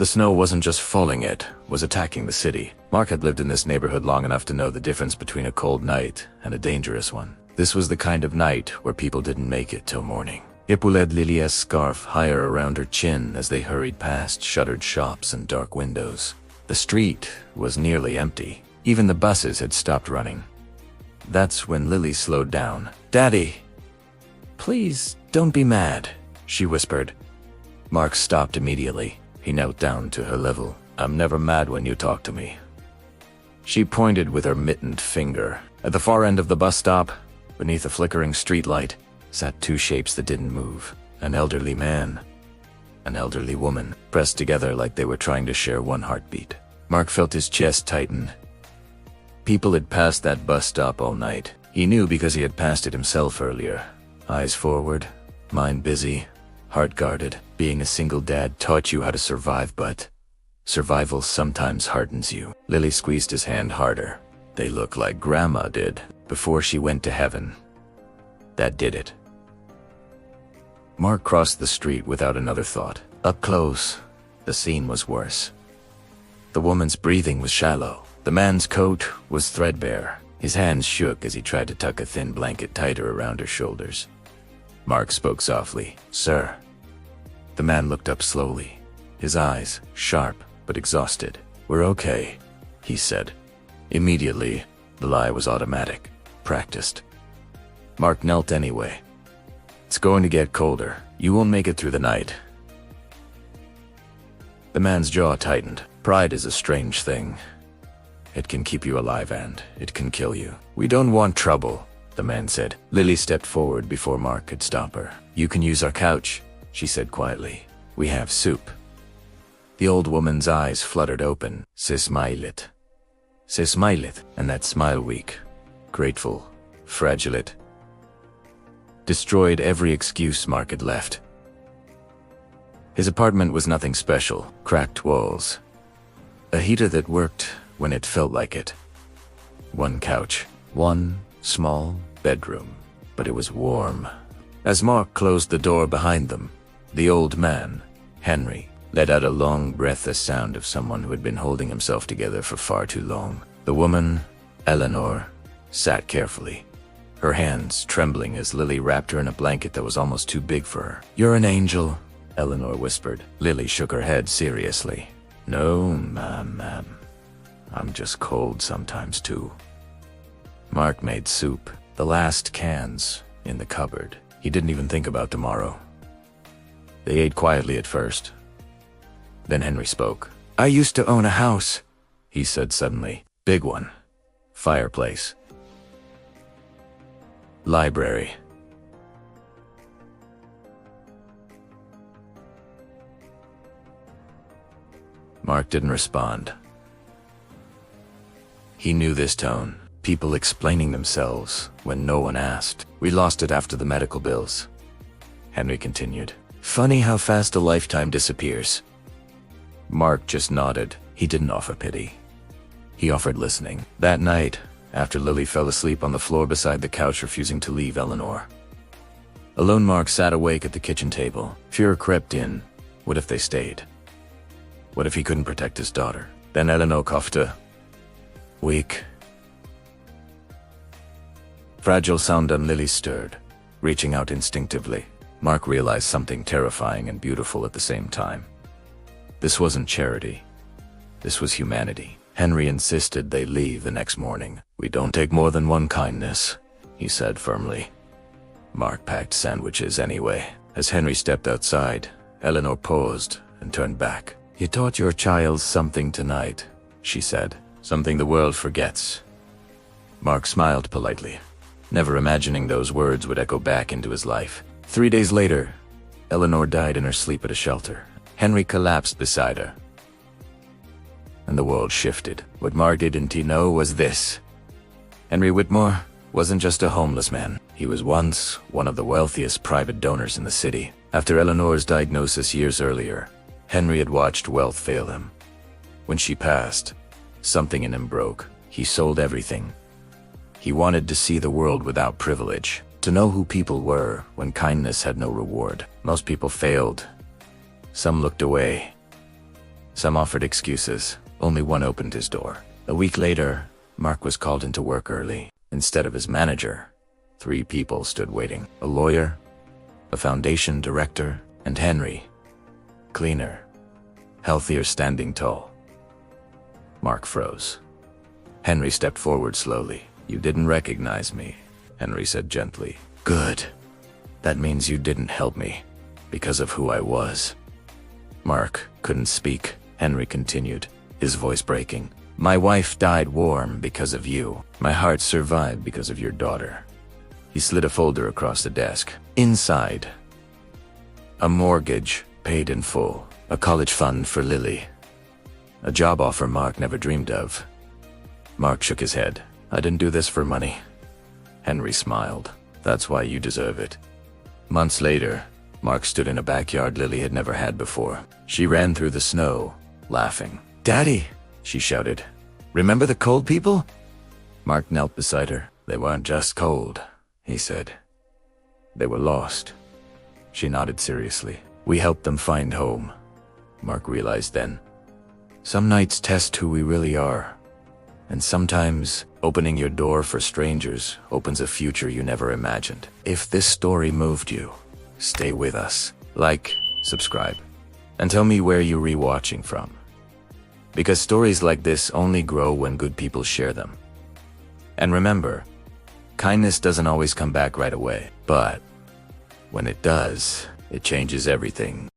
The snow wasn't just falling, it was attacking the city. Mark had lived in this neighborhood long enough to know the difference between a cold night and a dangerous one. This was the kind of night where people didn't make it till morning. Ippolet Lilia's scarf higher around her chin as they hurried past shuttered shops and dark windows. The street was nearly empty. Even the buses had stopped running. That's when Lily slowed down. "Daddy, please don't be mad," she whispered. Mark stopped immediately. He knelt down to her level. "I'm never mad when you talk to me." She pointed with her mittened finger. At the far end of the bus stop, beneath a flickering streetlight, sat two shapes that didn't move. An elderly man, an elderly woman, pressed together like they were trying to share one heartbeat. Mark felt his chest tighten. People had passed that bus stop all night. He knew because he had passed it himself earlier. Eyes forward, mind busy, heart guarded. Being a single dad taught you how to survive, but survival sometimes hardens you. Lily squeezed his hand harder. They look like Grandma did before she went to heaven. That did it. Mark crossed the street without another thought. Up close, the scene was worse. The woman's breathing was shallow. The man's coat was threadbare. His hands shook as he tried to tuck a thin blanket tighter around her shoulders. Mark spoke softly. "Sir." The man looked up slowly, his eyes sharp but exhausted. "We're okay," he said. Immediately, the lie was automatic, practiced. Mark knelt anyway. "It's going to get colder. You won't make it through the night." The man's jaw tightened. Pride is a strange thing. It can keep you alive and it can kill you. "We don't want trouble," the man said. Lily stepped forward before Mark could stop her. "You can use our couch," she said quietly. "We have soup." The old woman's eyes fluttered open. "Se smilet. Se smilet." And that smile weak, grateful, fragile, destroyed every excuse Mark had left. His apartment was nothing special. Cracked walls. A heater that worked when it felt like it. One couch. One small bedroom. But it was warm. As Mark closed the door behind them, the old man, Henry, let out a long breathless sound of someone who had been holding himself together for far too long. The woman, Eleanor, sat carefully, her hands trembling as Lily wrapped her in a blanket that was almost too big for her. "You're an angel," Eleanor whispered. Lily shook her head seriously. "No, ma'am. I'm just cold sometimes too." Mark made soup, the last cans in the cupboard. He didn't even think about tomorrow. They ate quietly at first. Then Henry spoke. "I used to own a house," he said suddenly. "Big one. Fireplace. Library." Mark didn't respond. He knew this tone. People explaining themselves when no one asked. "We lost it after the medical bills," Henry continued. "Funny how fast a lifetime disappears." Mark just nodded. He didn't offer pity. He offered listening. That night, after Lily fell asleep on the floor beside the couch refusing to leave Eleanor, alone Mark sat awake at the kitchen table. Fear crept in. What if they stayed? What if he couldn't protect his daughter? Then Eleanor coughed a weak, fragile sound and Lily stirred, reaching out instinctively. Mark realized something terrifying and beautiful at the same time. This wasn't charity. This was humanity. Henry insisted they leave the next morning. "We don't take more than one kindness," he said firmly. Mark packed sandwiches anyway. As Henry stepped outside, Eleanor paused and turned back. "You taught your child something tonight," she said. "Something the world forgets." Mark smiled politely, never imagining those words would echo back into his life. 3 days later, Eleanor died in her sleep at a shelter. Henry collapsed beside her. And the world shifted. What Mark didn't know was this. Henry Whitmore wasn't just a homeless man. He was once one of the wealthiest private donors in the city. After Eleanor's diagnosis years earlier, Henry had watched wealth fail him. When she passed, something in him broke. He sold everything. He wanted to see the world without privilege, to know who people were when kindness had no reward. Most people failed. Some looked away. Some offered excuses. Only one opened his door. A week later, Mark was called into work early. Instead of his manager, 3 people stood waiting. A lawyer, a foundation director, and Henry, cleaner, healthier, standing tall. Mark froze. Henry stepped forward slowly. "You didn't recognize me," Henry said gently. "Good. That means you didn't help me because of who I was." Mark couldn't speak. Henry continued, his voice breaking. "My wife died warm because of you. My heart survived because of your daughter." He slid a folder across the desk. Inside, a mortgage paid in full, a college fund for Lily, a job offer Mark never dreamed of. Mark shook his head. "I didn't do this for money." Henry smiled. "That's why you deserve it." Months later, Mark stood in a backyard Lily had never had before. She ran through the snow, laughing. "Daddy," she shouted. "Remember the cold people?" Mark knelt beside her. "They weren't just cold," he said. "They were lost." She nodded seriously. "We helped them find home." Mark realized then. Some nights test who we really are. And sometimes, opening your door for strangers opens a future you never imagined. If this story moved you, stay with us. Like, subscribe, and tell me where you're rewatching from. Because stories like this only grow when good people share them. And remember, kindness doesn't always come back right away, but when it does, it changes everything.